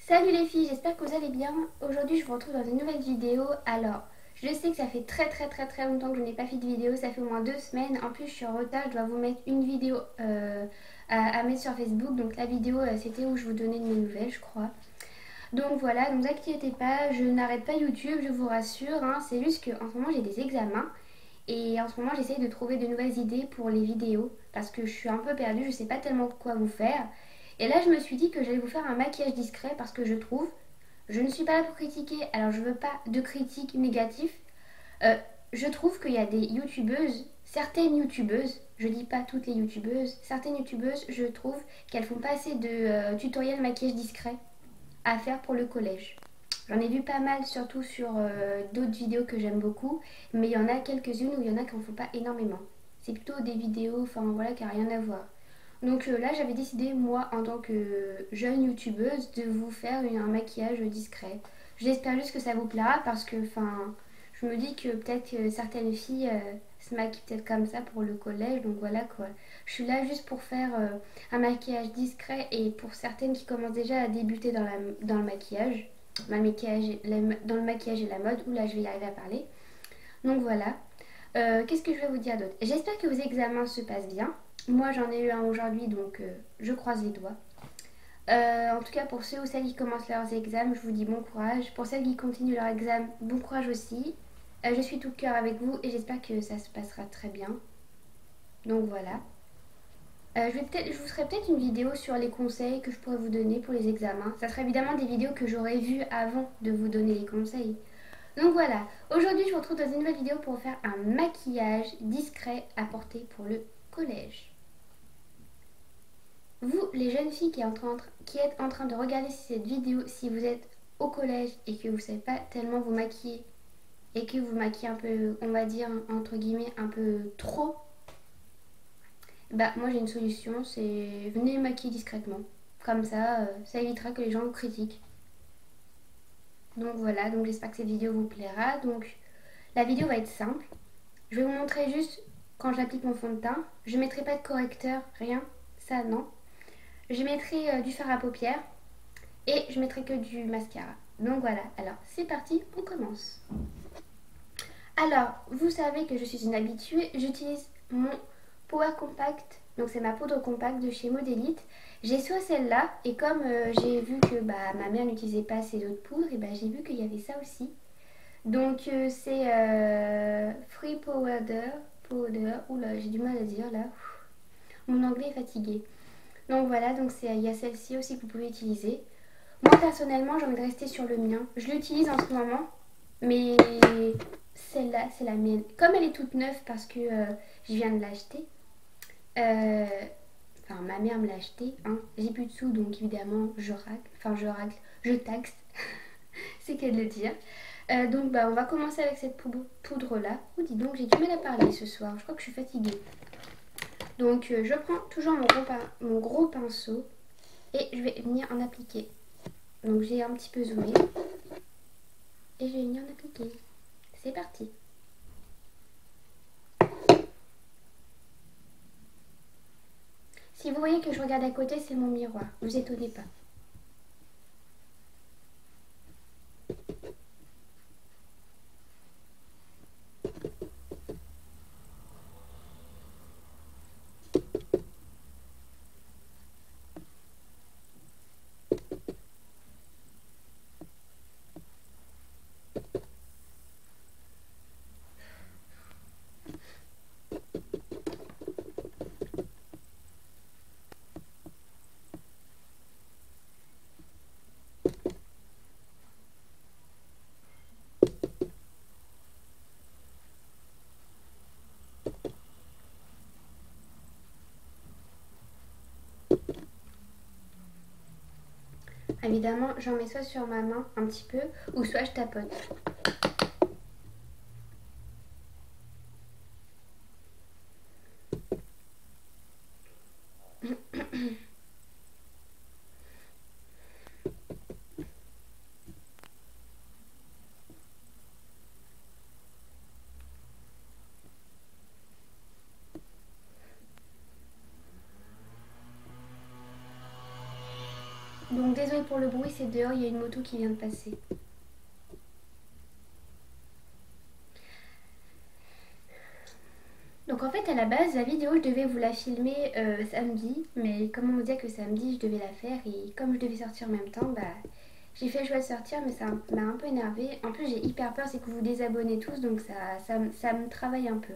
Salut les filles, j'espère que vous allez bien. Aujourd'hui je vous retrouve dans une nouvelle vidéo. Alors, je sais que ça fait très longtemps que je n'ai pas fait de vidéo, ça fait au moins 2 semaines. En plus je suis en retard, je dois vous mettre une vidéo à mettre sur Facebook. Donc la vidéo c'était où je vous donnais de mes nouvelles je crois. Donc voilà, donc ne vous inquiétez pas, je n'arrête pas YouTube, je vous rassure, hein. C'est juste qu'en ce moment j'ai des examens. Et en ce moment j'essaye de trouver de nouvelles idées pour les vidéos. Parce que je suis un peu perdue, je sais pas tellement quoi vous faire. Et là je me suis dit que j'allais vous faire un maquillage discret parce que je trouve, je ne suis pas là pour critiquer, alors je veux pas de critiques négatives. Euh, je trouve qu'il y a des youtubeuses, certaines youtubeuses, je dis pas toutes les youtubeuses, certaines youtubeuses, je trouve qu'elles font pas assez de tutoriels maquillage discret à faire pour le collège. J'en ai vu pas mal, surtout sur d'autres vidéos que j'aime beaucoup, mais il y en a quelques-unes où il y en a qui en font pas énormément. C'est plutôt des vidéos, enfin voilà, qui n'ont rien à voir. Donc là, j'avais décidé, moi, en tant que jeune youtubeuse, de vous faire un maquillage discret. J'espère juste que ça vous plaira parce que, enfin, je me dis que peut-être que certaines filles se maquillent peut-être comme ça pour le collège, donc voilà quoi. Je suis là juste pour faire un maquillage discret et pour certaines qui commencent déjà à débuter dans le maquillage, dans le maquillage et la mode, où là je vais y arriver à parler. Donc voilà. Qu'est-ce que je vais vous dire d'autre? J'espère que vos examens se passent bien. Moi j'en ai eu un aujourd'hui donc je croise les doigts. En tout cas pour ceux ou celles qui commencent leurs examens, je vous dis bon courage. Pour celles qui continuent leur examen, bon courage aussi. Je suis tout cœur avec vous et j'espère que ça se passera très bien. Donc voilà. Je vous ferai peut-être une vidéo sur les conseils que je pourrais vous donner pour les examens. Ça sera évidemment des vidéos que j'aurais vues avant de vous donner les conseils. Donc voilà, aujourd'hui je vous retrouve dans une nouvelle vidéo pour vous faire un maquillage discret à porter pour le collège. Vous, les jeunes filles qui êtes en train de regarder cette vidéo, si vous êtes au collège et que vous ne savez pas tellement vous maquiller et que vous maquillez un peu, on va dire, entre guillemets, un peu trop, bah moi j'ai une solution, c'est venez maquiller discrètement. Comme ça évitera que les gens vous critiquent. Donc voilà, donc j'espère que cette vidéo vous plaira. Donc la vidéo va être simple. Je vais vous montrer juste quand j'applique mon fond de teint. Je ne mettrai pas de correcteur, rien, ça non. Je mettrai du fard à paupières et je mettrai que du mascara. Donc voilà, alors c'est parti, on commence. Alors, vous savez que je suis une habituée, j'utilise mon Power Compact, donc c'est ma poudre compacte de chez Modélite. J'ai soit celle-là, et comme j'ai vu que ma mère n'utilisait pas ces autres poudres, et j'ai vu qu'il y avait ça aussi. Donc c'est Free Powder, oula j'ai du mal à dire là, mon anglais est fatigué. Donc voilà, donc il y a celle-ci aussi que vous pouvez utiliser. Moi personnellement j'ai envie de rester sur le mien, je l'utilise en ce moment, mais celle-là c'est la mienne. Comme elle est toute neuve parce que je viens de l'acheter, euh, enfin ma mère me l'a acheté, hein. J'ai plus de sous donc évidemment je taxe, c'est qu'à le dire. Donc on va commencer avec cette poudre là. Oh dis donc j'ai du mal à parler ce soir, je crois que je suis fatiguée. Donc je prends toujours mon gros pinceau et je vais venir en appliquer. Donc j'ai un petit peu zoomé et je vais venir en appliquer. C'est parti. Si vous voyez que je regarde à côté, c'est mon miroir, ne vous étonnez pas. Évidemment, j'en mets soit sur ma main un petit peu ou soit je tapote. Donc désolé pour le bruit, c'est dehors, il y a une moto qui vient de passer. Donc en fait à la base la vidéo je devais vous la filmer samedi, mais comme on me disait que samedi je devais la faire et comme je devais sortir en même temps, bah j'ai fait le choix de sortir, mais ça m'a un peu énervée. En plus j'ai hyper peur, c'est que vous désabonnez tous, donc ça me travaille un peu.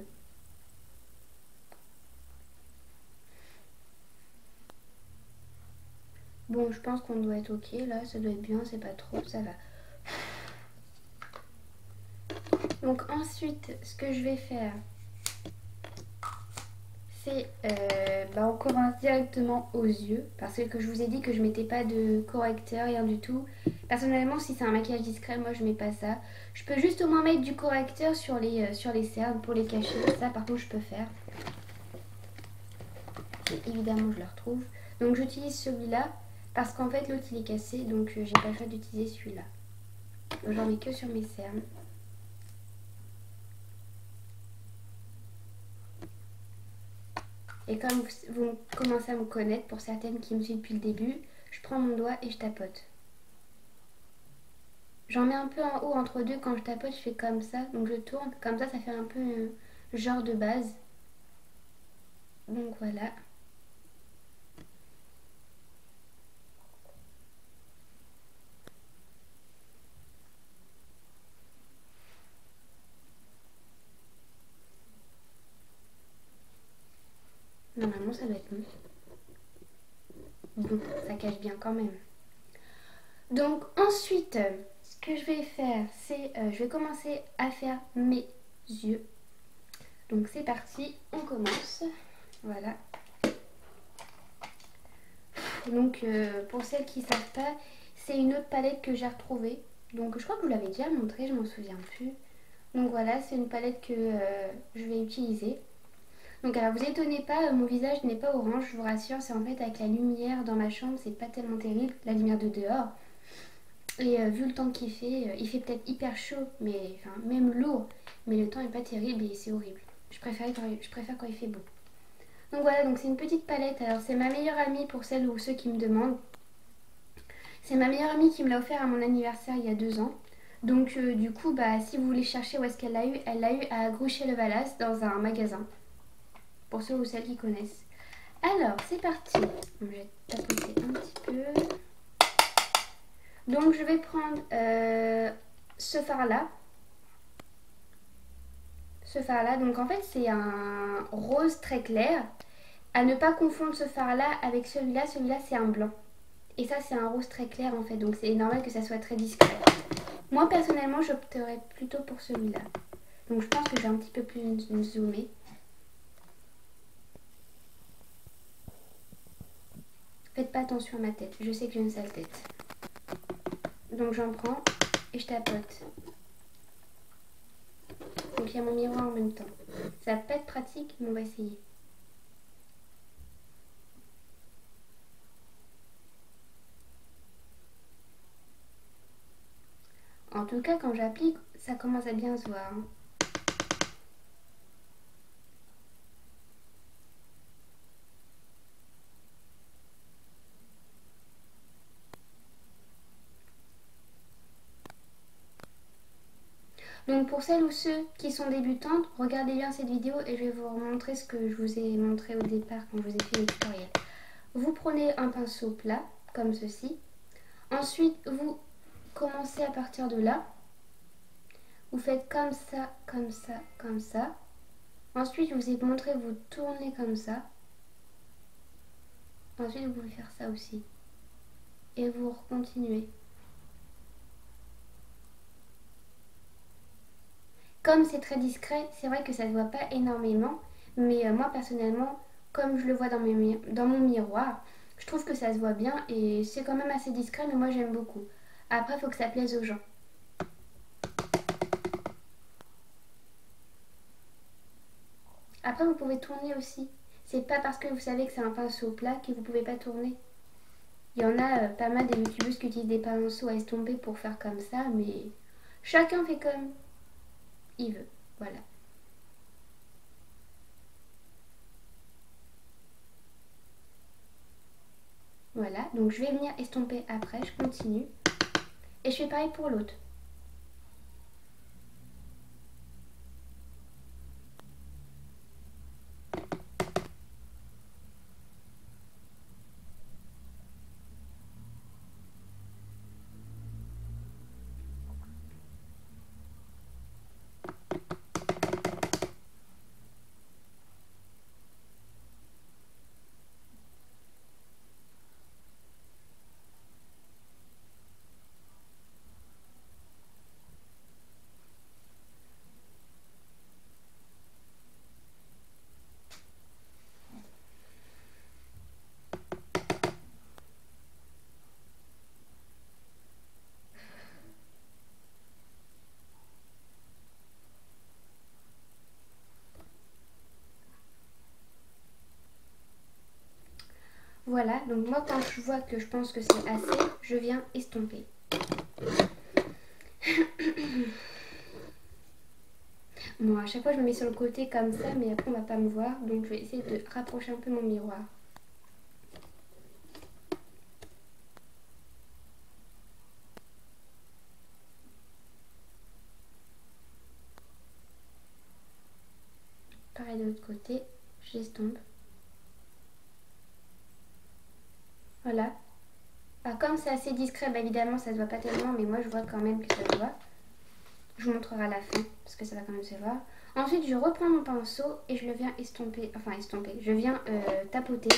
Bon, je pense qu'on doit être ok là, ça doit être bien, c'est pas trop, ça va. Donc ensuite ce que je vais faire, c'est on commence directement aux yeux, parce que je vous ai dit que je mettais pas de correcteur, rien du tout. Personnellement, si c'est un maquillage discret, moi je mets pas ça. Je peux juste au moins mettre du correcteur sur les cernes pour les cacher. Ça par contre je peux faire. Et évidemment je le retrouve. Donc j'utilise celui-là parce qu'en fait l'autre il est cassé, donc j'ai pas le choix d'utiliser celui-là. J'en mets que sur mes cernes. Et comme vous commencez à me connaître, pour certaines qui me suivent depuis le début, je prends mon doigt et je tapote. J'en mets un peu en haut entre deux, quand je tapote je fais comme ça, donc je tourne, comme ça fait un peu genre de base. Donc voilà. Normalement ça doit être bon. Bon, ça cache bien quand même. Donc ensuite, ce que je vais faire, c'est je vais commencer à faire mes yeux. Donc c'est parti, on commence. Voilà. Donc pour celles qui ne savent pas, c'est une autre palette que j'ai retrouvée. Donc je crois que je vous l'avais déjà montré, je m'en souviens plus. Donc voilà, c'est une palette que je vais utiliser. Donc alors vous étonnez pas, mon visage n'est pas orange, je vous rassure, c'est en fait avec la lumière dans ma chambre, c'est pas tellement terrible, la lumière de dehors. Et vu le temps il fait peut-être hyper chaud, mais enfin même lourd, mais le temps est pas terrible et c'est horrible. Je préfère quand il fait beau. Donc voilà, donc c'est une petite palette, alors c'est ma meilleure amie pour celles ou ceux qui me demandent. C'est ma meilleure amie qui me l'a offert à mon anniversaire il y a 2 ans. Donc du coup, bah, si vous voulez chercher où est-ce qu'elle l'a eu, elle l'a eu à Grouchy-le-Valas dans un magasin. Pour ceux ou celles qui connaissent. Alors, c'est parti. Je vais tapoter un petit peu. Donc je vais prendre ce fard-là. Ce fard-là, donc en fait c'est un rose très clair. À ne pas confondre ce fard-là avec celui-là. Celui-là c'est un blanc. Et ça c'est un rose très clair en fait. Donc c'est normal que ça soit très discret. Moi personnellement j'opterais plutôt pour celui-là. Donc je pense que je vais un petit peu plus zoomer. Faites pas attention à ma tête. Je sais que j'ai une sale tête. Donc j'en prends et je tapote. Donc il y a mon miroir en même temps. Ça va pas être pratique, mais on va essayer. En tout cas, quand j'applique, ça commence à bien se voir. Donc pour celles ou ceux qui sont débutantes, regardez bien cette vidéo et je vais vous remontrer ce que je vous ai montré au départ quand je vous ai fait le tutoriel. Vous prenez un pinceau plat, comme ceci. Ensuite, vous commencez à partir de là. Vous faites comme ça, comme ça, comme ça. Ensuite, je vous ai montré, vous tournez comme ça. Ensuite, vous pouvez faire ça aussi. Et vous continuez. Comme c'est très discret, c'est vrai que ça ne se voit pas énormément. Mais moi, personnellement, comme je le vois dans mon miroir, je trouve que ça se voit bien. Et c'est quand même assez discret, mais moi, j'aime beaucoup. Après, il faut que ça plaise aux gens. Après, vous pouvez tourner aussi. C'est pas parce que vous savez que c'est un pinceau plat que vous pouvez pas tourner. Il y en a pas mal des youtubeuses qui utilisent des pinceaux à estomper pour faire comme ça, mais chacun fait comme il veut. Voilà. Voilà, donc je vais venir estomper après, je continue. Et je fais pareil pour l'autre. Voilà, donc moi quand je vois que je pense que c'est assez, je viens estomper. Bon, à chaque fois je me mets sur le côté comme ça, mais après on va pas me voir, donc je vais essayer de rapprocher un peu mon miroir. Pareil de l'autre côté, j'estompe. Voilà. Alors, comme c'est assez discret, bah, évidemment ça se voit pas tellement, mais moi je vois quand même que ça se voit. Je vous montrerai à la fin, parce que ça va quand même se voir. Ensuite je reprends mon pinceau et je le viens estomper, enfin estomper, je viens tapoter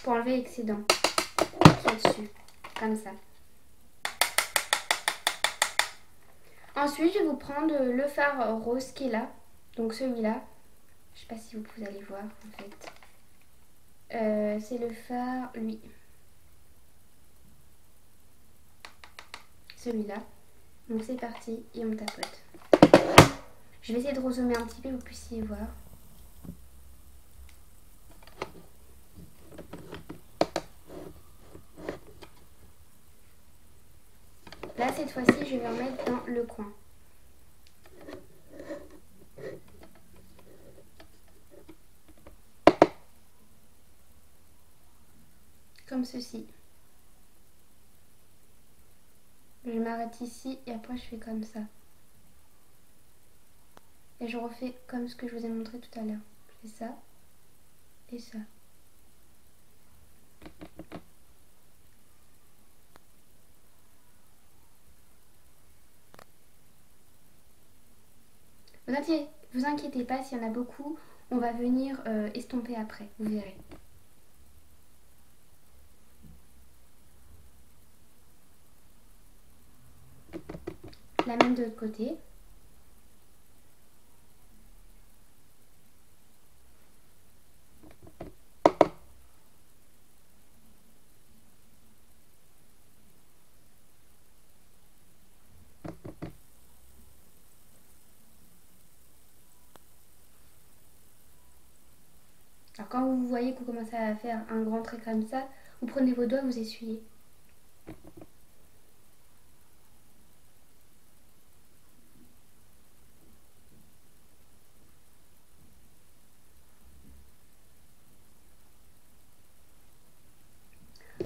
pour enlever l'excédent qui est dessus, comme ça. Ensuite je vais vous prendre le fard rose qui est là, donc celui-là. Je sais pas si vous pouvez aller voir en fait. C'est le fard, lui. Celui-là. Donc c'est parti et on tapote. Je vais essayer de rezoomer un petit peu, vous puissiez voir. Là cette fois-ci je vais en mettre dans le coin. Comme ceci. Je m'arrête ici et après je fais comme ça. Et je refais comme ce que je vous ai montré tout à l'heure. Je fais ça et ça. Vous inquiétez pas, s'il y en a beaucoup, on va venir estomper après, vous verrez. La même de l'autre côté. Alors quand vous voyez qu'on commence à faire un grand trait comme ça, vous prenez vos doigts, vous essuyez.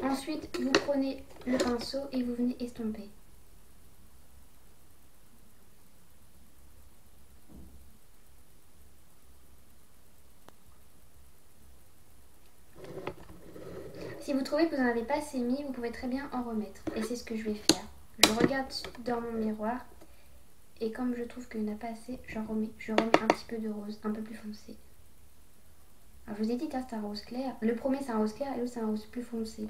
Ensuite, vous prenez le pinceau et vous venez estomper. Si vous trouvez que vous n'en avez pas assez mis, vous pouvez très bien en remettre. Et c'est ce que je vais faire. Je regarde dans mon miroir et comme je trouve qu'il n'y en a pas assez, j'en remets. Je remets un petit peu de rose, un peu plus foncé. Alors je vous ai dit, c'est un rose clair. Le premier c'est un rose clair et l'autre c'est un rose plus foncé.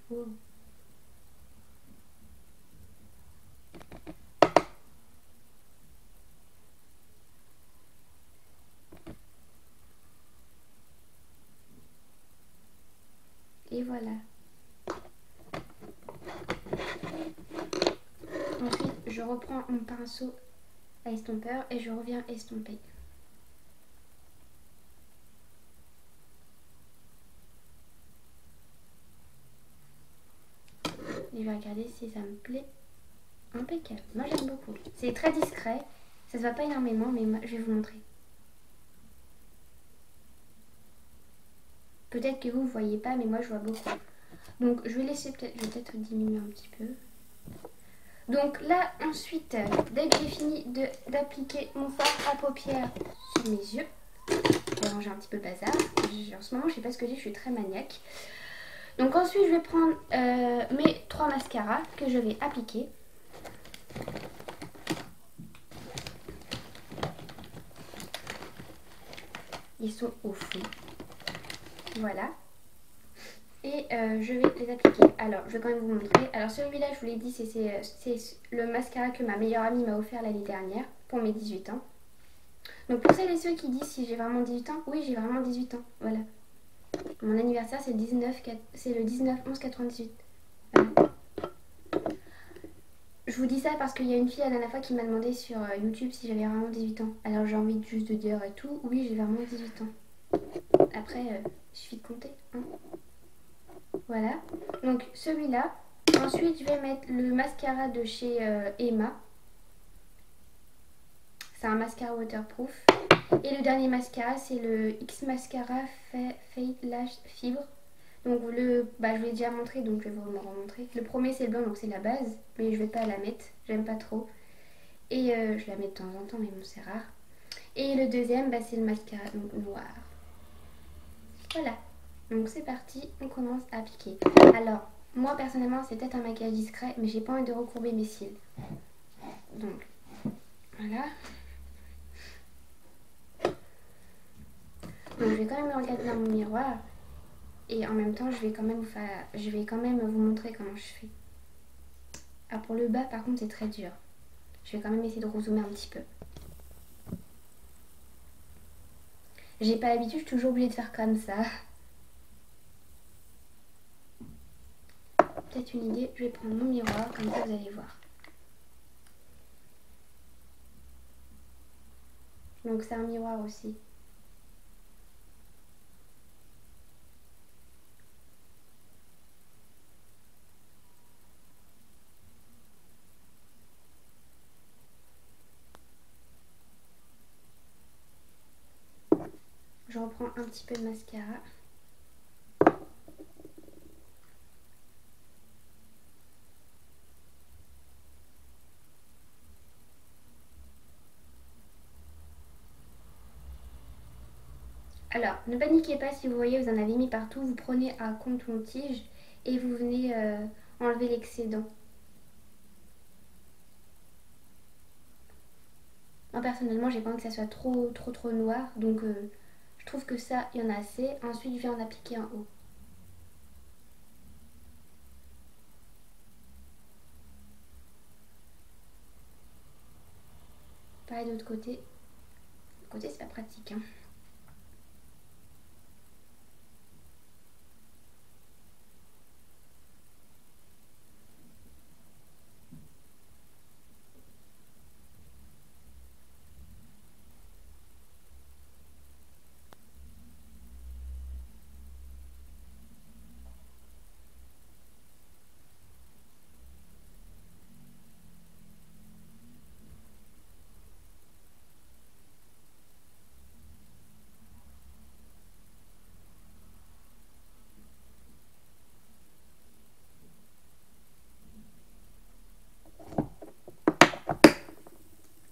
Oh. Et voilà. Ensuite, je reprends mon pinceau à estompeur et je reviens estomper. Et je vais regarder si ça me plaît. Impeccable. Moi j'aime beaucoup. C'est très discret. Ça se voit pas énormément, mais je vais vous montrer. Peut-être que vous voyez pas, mais moi je vois beaucoup. Donc je vais laisser peut-être, je vais peut-être diminuer un petit peu. Donc là ensuite, dès que j'ai fini d'appliquer mon fard à paupières sur mes yeux, je vais ranger un petit peu le bazar. En ce moment je sais pas ce que j'ai, je suis très maniaque. Donc ensuite je vais prendre mes 3 mascaras que je vais appliquer. Ils sont au fond. Voilà. Et je vais les appliquer. Alors, je vais quand même vous montrer. Alors, celui-là, je vous l'ai dit, c'est le mascara que ma meilleure amie m'a offert l'année dernière pour mes 18 ans. Donc, pour celles et ceux qui disent si j'ai vraiment 18 ans, oui, j'ai vraiment 18 ans. Voilà. Mon anniversaire, c'est le 19/11/98. Voilà. Je vous dis ça parce qu'il y a une fille la dernière fois qui m'a demandé sur YouTube si j'avais vraiment 18 ans. Alors, j'ai envie juste de dire et tout, oui, j'ai vraiment 18 ans. Après, il suffit de compter. Hein. Voilà, donc celui-là. Ensuite, je vais mettre le mascara de chez Emma. C'est un mascara waterproof. Et le dernier mascara, c'est le X Mascara Fade Lash Fibre. Donc je vous l'ai déjà montré, donc je vais vous le remontrer. Le premier, c'est le blanc, donc c'est la base. Mais je vais pas la mettre, j'aime pas trop. Et je la mets de temps en temps, mais bon, c'est rare. Et le deuxième, c'est le mascara donc, noir. Voilà. Donc c'est parti, on commence à appliquer. Alors, moi personnellement, c'est peut-être un maquillage discret, mais j'ai pas envie de recourber mes cils. Donc, voilà. Donc je vais quand même me regarder dans mon miroir. Et en même temps, je vais quand même vous montrer comment je fais. Alors pour le bas, par contre, c'est très dur. Je vais quand même essayer de rezoomer un petit peu. J'ai pas l'habitude, je suis toujours obligée de faire comme ça. Peut-être une idée, je vais prendre mon miroir, comme ça vous allez voir. Donc c'est un miroir aussi. Je reprends un petit peu de mascara. Alors, ne paniquez pas si vous voyez, vous en avez mis partout. Vous prenez un coton-tige et vous venez enlever l'excédent. Moi, personnellement, j'ai pas envie que ça soit trop noir. Donc, je trouve que ça, il y en a assez. Ensuite, je vais en appliquer en haut. Pareil de l'autre côté. De l'autre côté, c'est pas pratique, hein.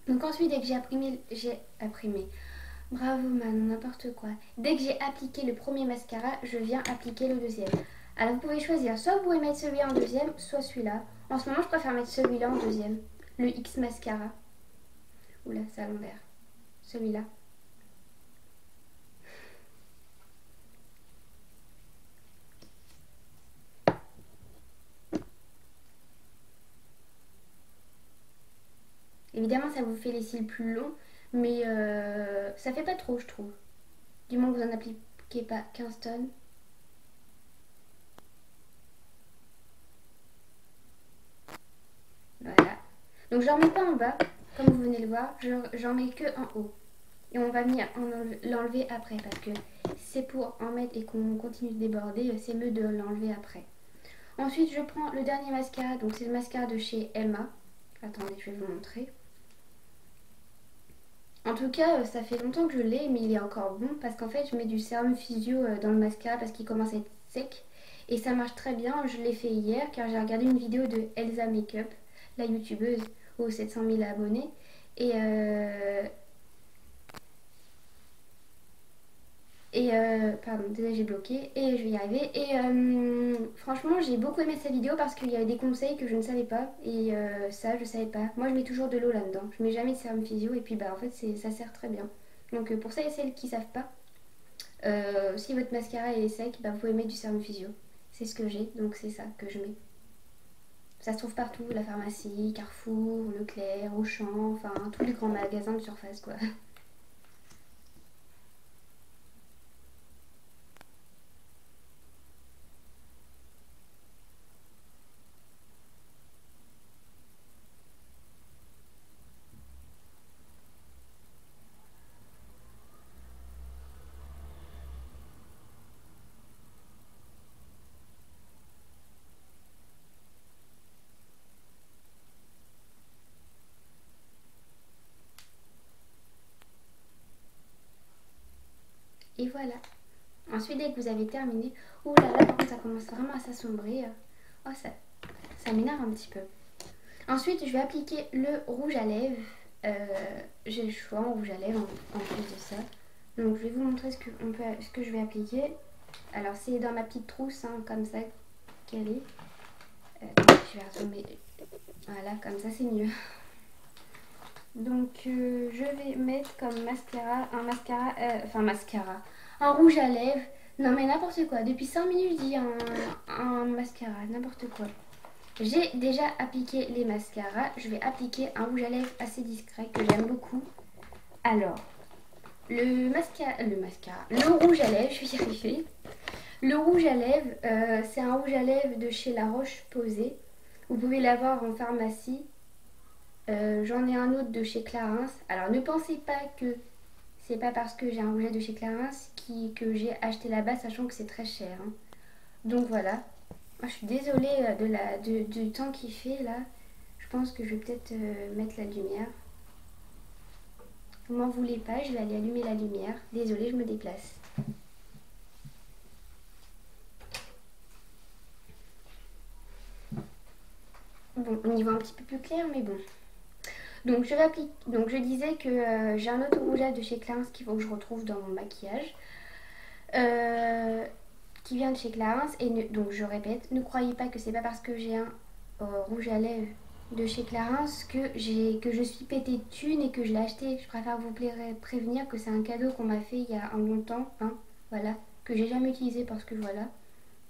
Donc ensuite, dès que j'ai imprimé, bravo Manon, n'importe quoi. Dès que j'ai appliqué le premier mascara, je viens appliquer le deuxième. Alors vous pouvez choisir, soit vous pouvez mettre celui-là en deuxième, soit celui-là. En ce moment, je préfère mettre celui-là en deuxième. Le X Mascara. Oula, c'est à l'envers. Celui-là. Évidemment, ça vous fait les cils plus longs, mais ça fait pas trop, je trouve. Du moins que vous n'en appliquez pas 15 tonnes. Voilà. Donc j'en mets pas en bas, comme vous venez le voir, j'en mets que en haut. Et on va venir l'enlever après, parce que c'est pour en mettre et qu'on continue de déborder, c'est mieux de l'enlever après. Ensuite, je prends le dernier mascara, donc c'est le mascara de chez Emma. Attendez, je vais vous montrer. En tout cas, ça fait longtemps que je l'ai, mais il est encore bon parce qu'en fait, je mets du sérum physio dans le mascara parce qu'il commence à être sec. Et ça marche très bien. Je l'ai fait hier car j'ai regardé une vidéo de Elsa Makeup, la youtubeuse aux 700 000 abonnés. Et, pardon, désolé, j'ai bloqué et je vais y arriver. Et franchement, j'ai beaucoup aimé sa vidéo parce qu'il y avait des conseils que je ne savais pas. Et ça, je savais pas. Moi, je mets toujours de l'eau là-dedans. Je mets jamais de sérum physio et puis bah en fait, ça sert très bien. Donc pour ça et celles qui savent pas, si votre mascara est sec, bah, vous pouvez mettre du sérum physio. C'est ce que j'ai, donc c'est ça que je mets. Ça se trouve partout, la pharmacie, Carrefour, Leclerc, Auchan, enfin tous les grands magasins de surface quoi. Et voilà. Ensuite, dès que vous avez terminé, ouh là là, par contre, ça commence vraiment à s'assombrir. Oh, ça m'énerve un petit peu. Ensuite, je vais appliquer le rouge à lèvres. J'ai le choix en rouge à lèvres en plus de ça. Donc, je vais vous montrer ce que je vais appliquer. Alors, c'est dans ma petite trousse, hein, comme ça qu'elle est. Je vais rezoomer. Voilà, comme ça, c'est mieux. Donc, je vais mettre comme mascara, un rouge à lèvres. Non, mais n'importe quoi. Depuis 5 minutes, je dis un mascara, n'importe quoi. J'ai déjà appliqué les mascaras. Je vais appliquer un rouge à lèvres assez discret que j'aime beaucoup. Alors, le rouge à lèvres, je vais y arriver. Le rouge à lèvres, c'est un rouge à lèvres de chez La Roche-Posay. Vous pouvez l'avoir en pharmacie. J'en ai un autre de chez Clarins. Alors, ne pensez pas que c'est pas parce que j'ai un rouge à lèvres de chez Clarins que j'ai acheté là-bas, sachant que c'est très cher, hein. Donc voilà. Moi, je suis désolée du temps qu'il fait là. Je pense que je vais peut-être mettre la lumière. Vous m'en voulez pas, je vais aller allumer la lumière. Désolée, je me déplace. Bon, on y voit un petit peu plus clair, mais bon. Donc je disais que j'ai un autre rouge à lèvres de chez Clarins qu'il faut que je retrouve dans mon maquillage. Qui vient de chez Clarins. Donc je répète, ne croyez pas que c'est pas parce que j'ai un rouge à lèvres de chez Clarins que je suis pété de thunes et que je l'ai acheté. Je préfère vous prévenir que c'est un cadeau qu'on m'a fait il y a un long temps, hein, voilà, que j'ai jamais utilisé parce que voilà,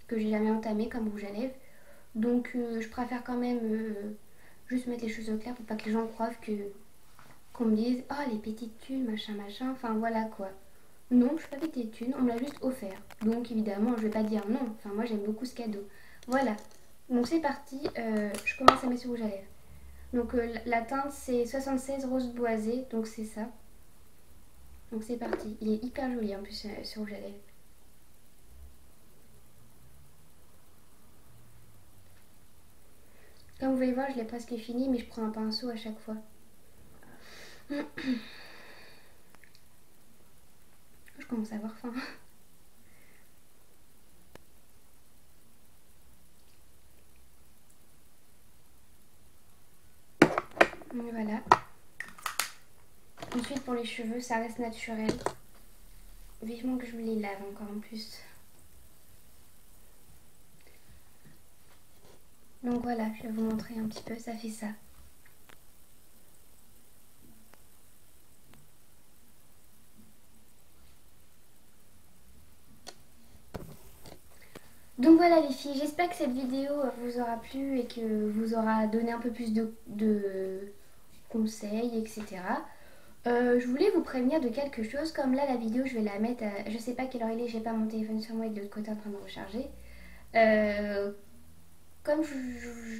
que j'ai jamais entamé comme rouge à lèvres. Donc je préfère quand même juste mettre les choses au clair pour pas que les gens croient qu'on me dise oh les petites thunes machin machin, enfin voilà quoi. Non, je suis pas pété de thunes, on me l'a juste offert. Donc évidemment, je vais pas dire non. Enfin, moi j'aime beaucoup ce cadeau. Voilà. Donc c'est parti. Je commence à mettre ce rouge à lèvres. Donc la teinte c'est 76 rose boisé. Donc c'est ça. Donc c'est parti. Il est hyper joli en plus ce rouge à lèvres. Comme vous pouvez voir, je l'ai presque fini, mais je prends un pinceau à chaque fois. Je commence à avoir faim. Voilà. Ensuite pour les cheveux, ça reste naturel. Vivement que je me les lave encore en plus. Donc voilà, je vais vous montrer un petit peu, ça fait ça. Donc voilà les filles, j'espère que cette vidéo vous aura plu et que vous aura donné un peu plus de conseils, etc. Je voulais vous prévenir de quelque chose, comme là la vidéo je vais la mettre à... Je sais pas quelle heure il est, j'ai pas mon téléphone sur moi et de l'autre côté en train de recharger. Comme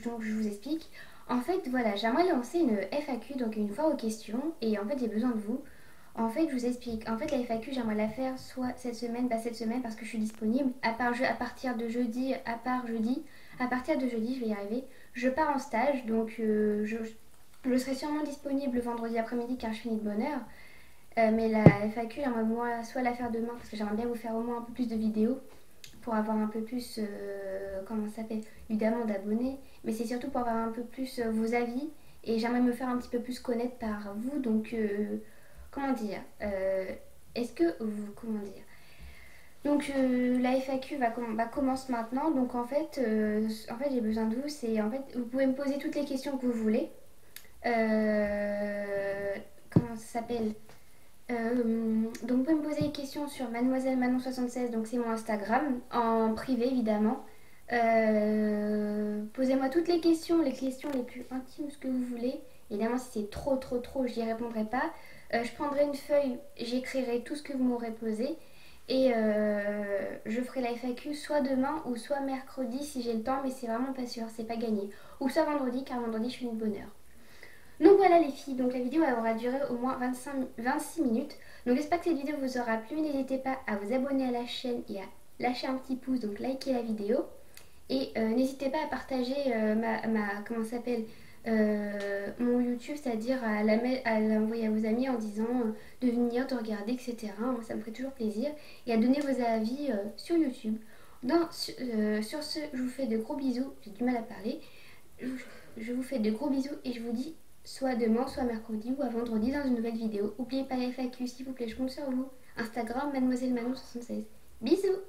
donc je vous explique, en fait voilà, j'aimerais lancer une FAQ, donc une fois aux questions, et en fait j'ai besoin de vous. En fait, je vous explique. En fait, la FAQ, j'aimerais la faire soit cette semaine, pas cette semaine parce que je suis disponible. À partir de jeudi, à partir de jeudi, je vais y arriver. Je pars en stage, donc je serai sûrement disponible le vendredi après-midi car je finis de bonne heure. Mais la FAQ, j'aimerais moi soit la faire demain parce que j'aimerais bien vous faire au moins un peu plus de vidéos pour avoir un peu plus, comment ça s'appelle, évidemment d'abonnés, mais c'est surtout pour avoir un peu plus vos avis et j'aimerais me faire un petit peu plus connaître par vous. Donc, comment dire, est-ce que vous, comment dire, donc la FAQ commence maintenant. Donc en fait j'ai besoin de vous. C'est en fait vous pouvez me poser toutes les questions que vous voulez. Comment ça s'appelle Donc vous pouvez me poser des questions sur Mademoiselle Manon76. Donc c'est mon Instagram en privé évidemment. Posez-moi toutes les questions les plus intimes, ce que vous voulez. Évidemment si c'est trop trop trop, j'y répondrai pas. Je prendrai une feuille, j'écrirai tout ce que vous m'aurez posé. Et je ferai la FAQ soit demain ou soit mercredi si j'ai le temps, mais c'est vraiment pas sûr, c'est pas gagné. Ou soit vendredi, car vendredi je fais une bonne heure. Donc voilà les filles, donc la vidéo elle aura duré au moins 26 minutes. Donc j'espère que cette vidéo vous aura plu. N'hésitez pas à vous abonner à la chaîne et à lâcher un petit pouce, donc liker la vidéo. Et n'hésitez pas à partager comment ça s'appelle, mon YouTube, c'est-à-dire à l'envoyer à vos amis en disant de venir, de regarder, etc. Moi, ça me ferait toujours plaisir. Et à donner vos avis sur YouTube. Sur ce, je vous fais de gros bisous. J'ai du mal à parler. Je vous fais de gros bisous et je vous dis soit demain, soit mercredi ou à vendredi dans une nouvelle vidéo. N'oubliez pas la FAQ s'il vous plaît, je compte sur vous. Instagram, Mademoiselle Manon 76. Bisous!